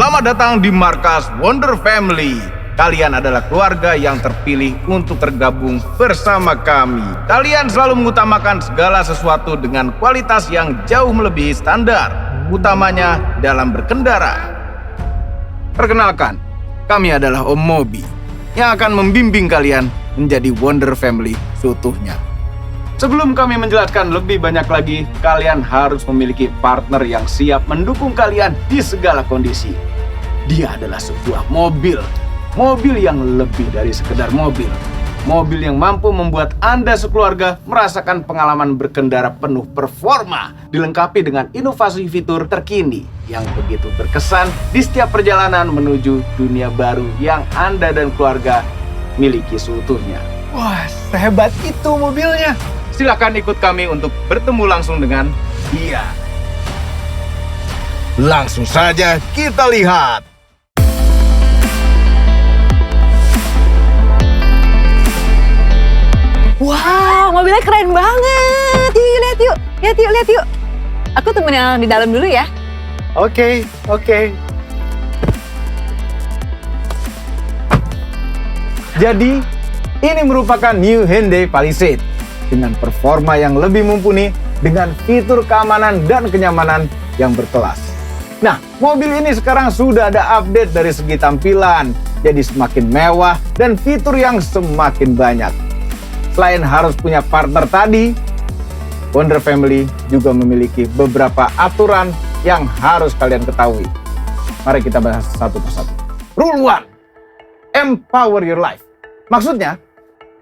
Selamat datang di markas Wonder Family. Kalian adalah keluarga yang terpilih untuk tergabung bersama kami. Kalian selalu mengutamakan segala sesuatu dengan kualitas yang jauh melebihi standar, utamanya dalam berkendara. Perkenalkan, kami adalah Om Mobi yang akan membimbing kalian menjadi Wonder Family seutuhnya. Sebelum kami menjelaskan lebih banyak lagi, kalian harus memiliki partner yang siap mendukung kalian di segala kondisi. Dia adalah sebuah mobil yang lebih dari sekedar mobil. Mobil yang mampu membuat Anda sekeluarga merasakan pengalaman berkendara penuh performa, dilengkapi dengan inovasi fitur terkini yang begitu berkesan di setiap perjalanan menuju dunia baru yang Anda dan keluarga miliki seutuhnya. Wah, sehebat itu mobilnya. Silakan ikut kami untuk bertemu langsung dengan dia. Langsung saja kita lihat. Wow, mobilnya keren banget. Yuk, lihat yuk. Aku temen yang di dalam dulu ya. Oke. Jadi, ini merupakan New Hyundai Palisade dengan performa yang lebih mumpuni dengan fitur keamanan dan kenyamanan yang berkelas. Nah, mobil ini sekarang sudah ada update dari segi tampilan, jadi semakin mewah dan fitur yang semakin banyak. Selain harus punya partner tadi, Wonder Family juga memiliki beberapa aturan yang harus kalian ketahui. Mari kita bahas satu persatu. Rule 1, empower your life. Maksudnya,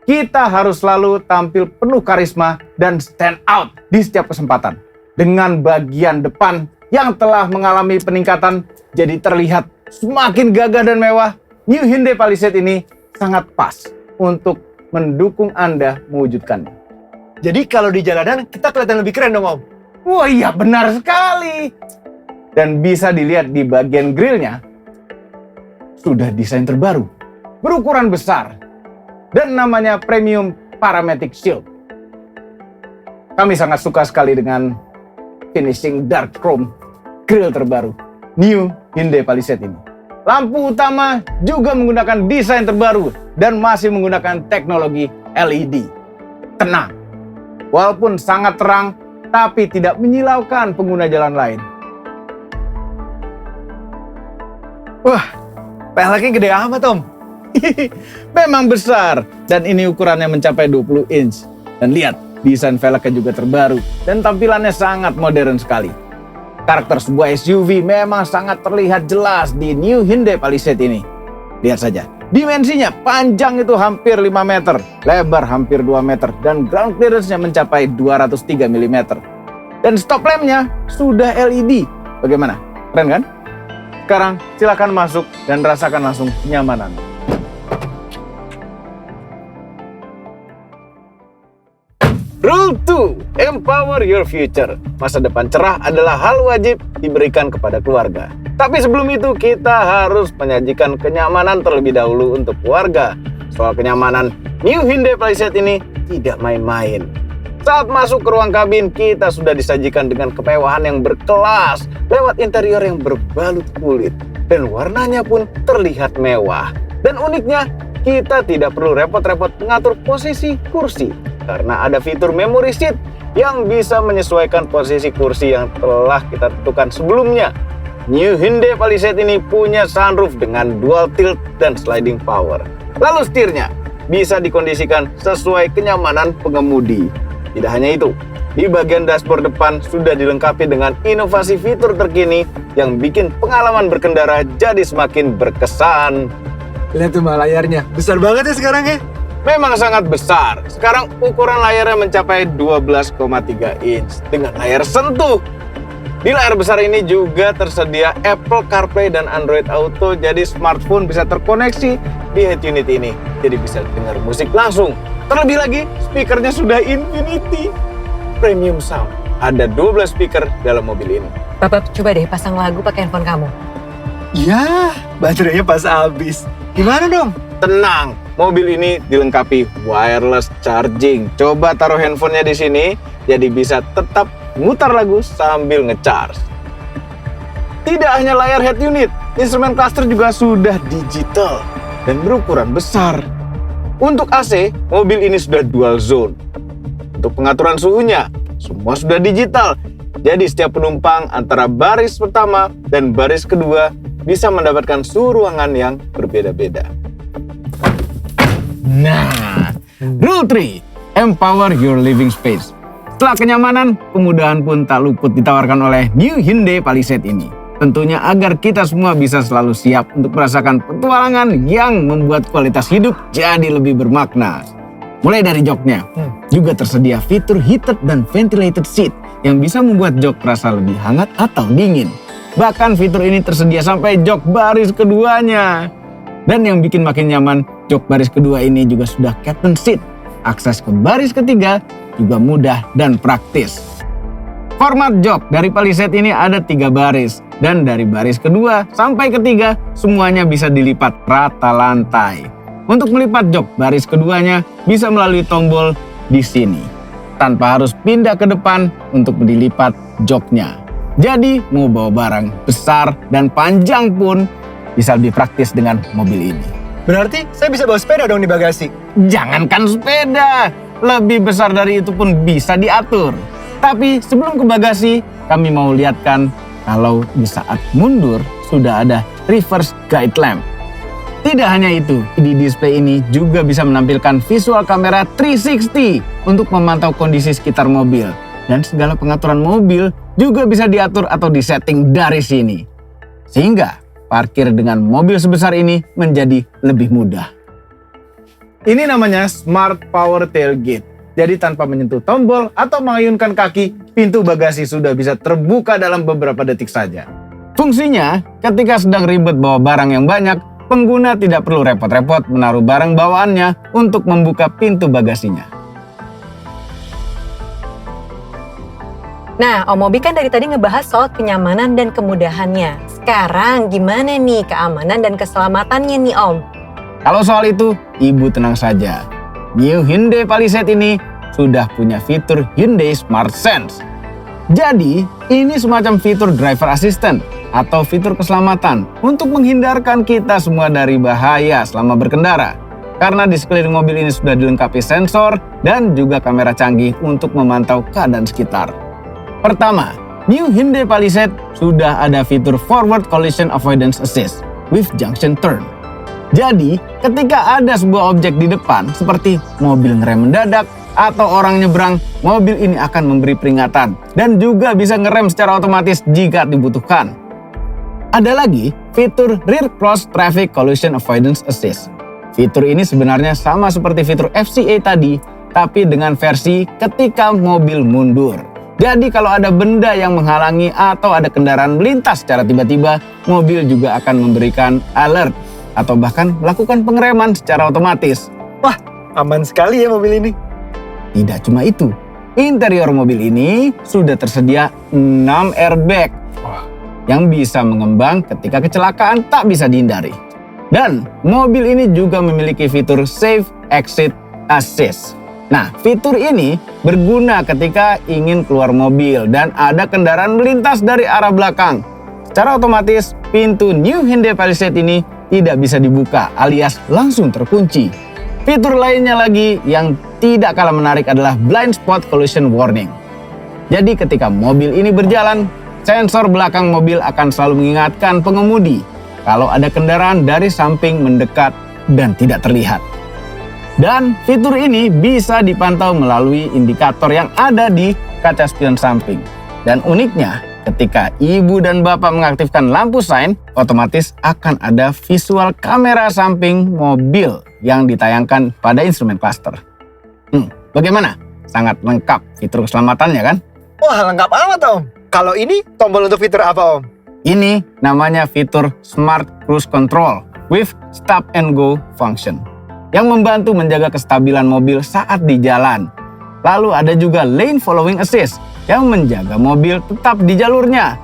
kita harus selalu tampil penuh karisma dan stand out di setiap kesempatan. Dengan bagian depan yang telah mengalami peningkatan jadi terlihat semakin gagah dan mewah, New Hyundai Palisade ini sangat pas untuk mendukung Anda mewujudkannya. Jadi kalau di jalanan kita kelihatan lebih keren dong, Om. Wah iya, benar sekali. Dan bisa dilihat di bagian grillnya, sudah desain terbaru, berukuran besar, dan namanya Premium Parametric Shield. Kami sangat suka sekali dengan finishing dark chrome grill terbaru New Hyundai Palisade ini. Lampu utama juga menggunakan desain terbaru dan masih menggunakan teknologi LED. Tenang, walaupun sangat terang, tapi tidak menyilaukan pengguna jalan lain. Wah, peleknya gede amat, Om. Memang besar, dan ini ukurannya mencapai 20 inch. Dan lihat, desain velgnya juga terbaru dan tampilannya sangat modern sekali. Karakter sebuah SUV memang sangat terlihat jelas di New Hyundai Palisade ini. Lihat saja, dimensinya panjang itu hampir 5 meter, lebar hampir 2 meter, dan ground clearance-nya mencapai 203 mm. Dan stop lamp-nya sudah LED. Bagaimana? Keren kan? Sekarang silakan masuk dan rasakan langsung kenyamanan. Rule 2, empower your future. Masa depan cerah adalah hal wajib diberikan kepada keluarga. Tapi sebelum itu kita harus menyajikan kenyamanan terlebih dahulu untuk keluarga. Soal kenyamanan, New Hyundai Palisade ini tidak main-main. Saat masuk ke ruang kabin, kita sudah disajikan dengan kemewahan yang berkelas lewat interior yang berbalut kulit. Dan warnanya pun terlihat mewah. Dan uniknya, kita tidak perlu repot-repot mengatur posisi kursi, karena ada fitur memory seat yang bisa menyesuaikan posisi kursi yang telah kita tentukan sebelumnya. New Hyundai Palisade ini punya sunroof dengan dual tilt dan sliding power. Lalu setirnya bisa dikondisikan sesuai kenyamanan pengemudi. Tidak hanya itu, di bagian dashboard depan sudah dilengkapi dengan inovasi fitur terkini yang bikin pengalaman berkendara jadi semakin berkesan. Lihat tuh layarnya, besar banget ya sekarang ya. Memang sangat besar. Sekarang ukuran layarnya mencapai 12,3 inch dengan layar sentuh. Di layar besar ini juga tersedia Apple CarPlay dan Android Auto, jadi smartphone bisa terkoneksi di head unit ini. Jadi bisa dengar musik langsung. Terlebih lagi, speakernya sudah Infinity Premium Sound. Ada 12 speaker dalam mobil ini. Papa, coba deh pasang lagu pakai handphone kamu. Ya, baterainya pas habis. Gimana dong? Tenang, mobil ini dilengkapi wireless charging. Coba taruh handphonenya di sini, jadi bisa tetap mutar lagu sambil ngecharge. Tidak hanya layar head unit, instrumen cluster juga sudah digital dan berukuran besar. Untuk AC, mobil ini sudah dual zone. Untuk pengaturan suhunya, semua sudah digital. Jadi setiap penumpang antara baris pertama dan baris kedua bisa mendapatkan suhu ruangan yang berbeda-beda. Nah, Rule 3, empower your living space. Setelah kenyamanan, kemudahan pun tak luput ditawarkan oleh New Hyundai Palisade ini. Tentunya agar kita semua bisa selalu siap untuk merasakan petualangan yang membuat kualitas hidup jadi lebih bermakna. Mulai dari joknya, juga tersedia fitur heated dan ventilated seat yang bisa membuat jok terasa lebih hangat atau dingin. Bahkan fitur ini tersedia sampai jok baris keduanya. Dan yang bikin makin nyaman, jok baris kedua ini juga sudah captain seat. Akses ke baris ketiga juga mudah dan praktis. Format jok dari Palisade ini ada 3 baris, dan dari baris kedua sampai ketiga semuanya bisa dilipat rata lantai. Untuk melipat jok baris keduanya bisa melalui tombol di sini, tanpa harus pindah ke depan untuk dilipat joknya. Jadi mau bawa barang besar dan panjang pun bisa lebih praktis dengan mobil ini. Berarti saya bisa bawa sepeda dong di bagasi? Jangankan sepeda, lebih besar dari itu pun bisa diatur. Tapi sebelum ke bagasi, kami mau lihatkan kalau di saat mundur sudah ada reverse guide lamp. Tidak hanya itu, di display ini juga bisa menampilkan visual kamera 360 untuk memantau kondisi sekitar mobil. Dan segala pengaturan mobil juga bisa diatur atau disetting dari sini. Sehingga parkir dengan mobil sebesar ini menjadi lebih mudah. Ini namanya Smart Power Tailgate. Jadi tanpa menyentuh tombol atau mengayunkan kaki, pintu bagasi sudah bisa terbuka dalam beberapa detik saja. Fungsinya, ketika sedang ribet bawa barang yang banyak, pengguna tidak perlu repot-repot menaruh barang bawaannya untuk membuka pintu bagasinya. Nah, Om Mobi kan dari tadi ngebahas soal kenyamanan dan kemudahannya. Sekarang gimana nih keamanan dan keselamatannya nih Om? Kalau soal itu, Ibu tenang saja. New Hyundai Palisade ini sudah punya fitur Hyundai Smart Sense. Jadi, ini semacam fitur driver assistant atau fitur keselamatan untuk menghindarkan kita semua dari bahaya selama berkendara. Karena di sekeliling mobil ini sudah dilengkapi sensor dan juga kamera canggih untuk memantau keadaan sekitar. Pertama, New Hyundai Palisade sudah ada fitur Forward Collision Avoidance Assist with Junction Turn. Jadi, ketika ada sebuah objek di depan seperti mobil ngerem mendadak atau orang nyebrang, mobil ini akan memberi peringatan dan juga bisa ngerem secara otomatis jika dibutuhkan. Ada lagi fitur Rear Cross Traffic Collision Avoidance Assist. Fitur ini sebenarnya sama seperti fitur FCA tadi, tapi dengan versi ketika mobil mundur. Jadi kalau ada benda yang menghalangi atau ada kendaraan melintas secara tiba-tiba, mobil juga akan memberikan alert atau bahkan melakukan pengereman secara otomatis. Wah, aman sekali ya mobil ini. Tidak cuma itu, interior mobil ini sudah tersedia 6 airbag yang bisa mengembang ketika kecelakaan tak bisa dihindari. Dan mobil ini juga memiliki fitur Safe Exit Assist. Nah, fitur ini berguna ketika ingin keluar mobil dan ada kendaraan melintas dari arah belakang. Secara otomatis, pintu New Hyundai Palisade ini tidak bisa dibuka alias langsung terkunci. Fitur lainnya lagi yang tidak kalah menarik adalah Blind Spot Collision Warning. Jadi ketika mobil ini berjalan, sensor belakang mobil akan selalu mengingatkan pengemudi kalau ada kendaraan dari samping mendekat dan tidak terlihat. Dan fitur ini bisa dipantau melalui indikator yang ada di kaca spion samping. Dan uniknya, ketika ibu dan bapak mengaktifkan lampu sein, otomatis akan ada visual kamera samping mobil yang ditayangkan pada instrumen cluster. Bagaimana? Sangat lengkap fitur keselamatannya kan? Wah, lengkap amat Om. Kalau ini tombol untuk fitur apa Om? Ini namanya fitur Smart Cruise Control with Stop and Go function yang membantu menjaga kestabilan mobil saat di jalan. Lalu ada juga Lane Following Assist yang menjaga mobil tetap di jalurnya.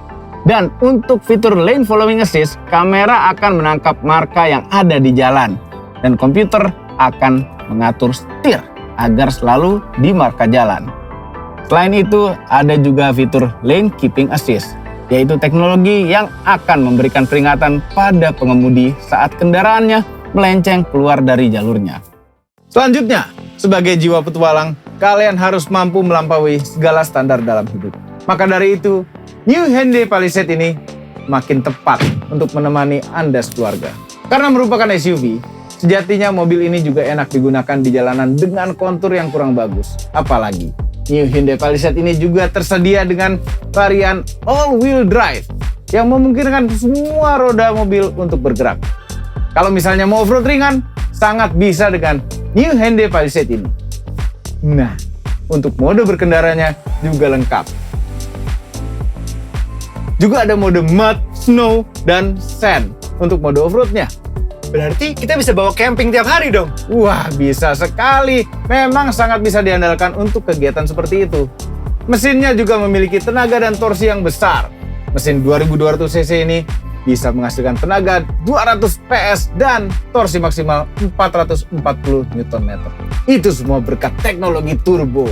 Dan untuk fitur Lane Following Assist, kamera akan menangkap marka yang ada di jalan. Dan komputer akan mengatur setir agar selalu di marka jalan. Selain itu, ada juga fitur Lane Keeping Assist yaitu teknologi yang akan memberikan peringatan pada pengemudi saat kendaraannya melenceng keluar dari jalurnya. Selanjutnya, sebagai jiwa petualang, kalian harus mampu melampaui segala standar dalam hidup. Maka dari itu, New Hyundai Palisade ini makin tepat untuk menemani Anda sekeluarga. Karena merupakan SUV, sejatinya mobil ini juga enak digunakan di jalanan dengan kontur yang kurang bagus. Apalagi, New Hyundai Palisade ini juga tersedia dengan varian all-wheel drive yang memungkinkan semua roda mobil untuk bergerak. Kalau misalnya mau off-road ringan, sangat bisa dengan New Hyundai Palisade ini. Nah, untuk mode berkendaranya juga lengkap. Juga ada mode mud, snow, dan sand untuk mode off-roadnya. Berarti kita bisa bawa camping tiap hari dong? Wah, bisa sekali. Memang sangat bisa diandalkan untuk kegiatan seperti itu. Mesinnya juga memiliki tenaga dan torsi yang besar. Mesin 2200 cc ini bisa menghasilkan tenaga 200 PS dan torsi maksimal 440 Nm. Itu semua berkat teknologi turbo.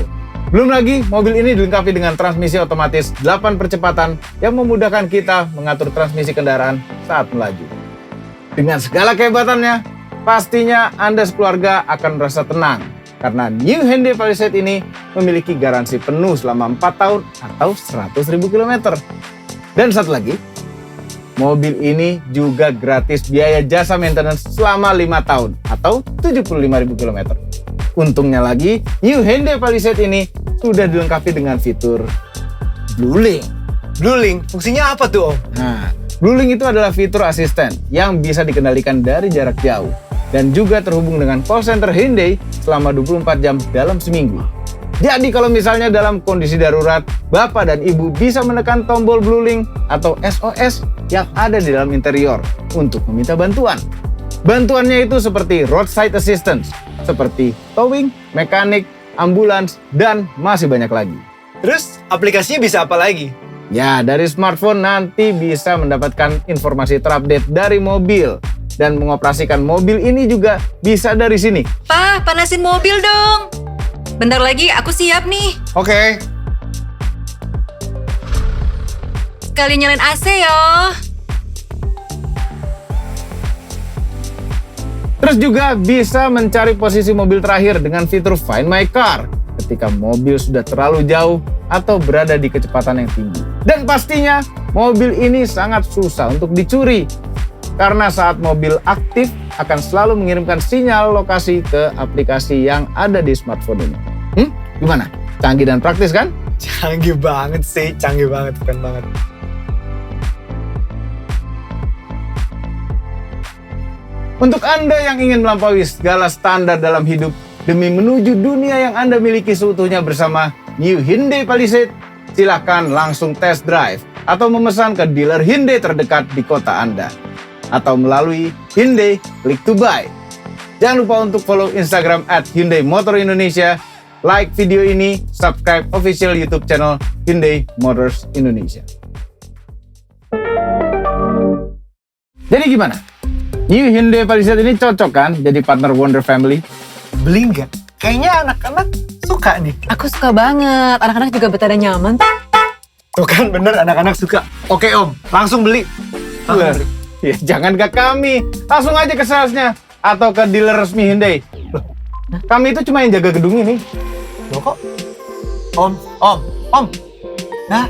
Belum lagi, mobil ini dilengkapi dengan transmisi otomatis 8 percepatan yang memudahkan kita mengatur transmisi kendaraan saat melaju. Dengan segala kehebatannya, pastinya Anda sekeluarga akan merasa tenang karena New Hyundai Palisade ini memiliki garansi penuh selama 4 tahun atau 100.000 km. Dan satu lagi, mobil ini juga gratis biaya jasa maintenance selama 5 tahun atau 75.000 km. Untungnya lagi, New Hyundai Palisade ini sudah dilengkapi dengan fitur Blue Link. Blue Link, fungsinya apa tuh Om? Nah, Blue Link itu adalah fitur asisten yang bisa dikendalikan dari jarak jauh dan juga terhubung dengan call center Hyundai selama 24 jam dalam seminggu. Jadi kalau misalnya dalam kondisi darurat, Bapak dan Ibu bisa menekan tombol Blue Link atau SOS yang ada di dalam interior untuk meminta bantuan. Bantuannya itu seperti roadside assistance, seperti towing, mekanik, ambulans, dan masih banyak lagi. Terus aplikasinya bisa apa lagi? Ya, dari smartphone nanti bisa mendapatkan informasi terupdate dari mobil. Dan mengoperasikan mobil ini juga bisa dari sini. Pa, panasin mobil dong. Bentar lagi aku siap nih. Oke. Sekali nyalain AC ya. Terus juga bisa mencari posisi mobil terakhir dengan fitur Find My Car ketika mobil sudah terlalu jauh atau berada di kecepatan yang tinggi. Dan pastinya mobil ini sangat susah untuk dicuri karena saat mobil aktif akan selalu mengirimkan sinyal lokasi ke aplikasi yang ada di smartphone ini. Gimana? Canggih dan praktis kan? Canggih banget sih, canggih banget, keren banget. Untuk Anda yang ingin melampaui segala standar dalam hidup demi menuju dunia yang Anda miliki seutuhnya bersama New Hyundai Palisade, silakan langsung test drive atau memesan ke dealer Hyundai terdekat di kota Anda atau melalui Hyundai Click to Buy. Jangan lupa untuk follow Instagram @Hyundai Motor Indonesia, like video ini, subscribe official YouTube channel Hyundai Motors Indonesia. Jadi gimana? New Hyundai Palisade ini cocok kan jadi partner Wonder Family? Beli nggak? Kayaknya anak-anak suka nih. Aku suka banget. Anak-anak juga betah dan nyaman. Tuh kan bener, anak-anak suka. Oke Om, langsung beli. Lah, ya jangan ke kami, langsung aja ke salesnya atau ke dealer resmi Hyundai. Kami itu cuma yang jaga gedung ini. Loh kok? Om. Nah,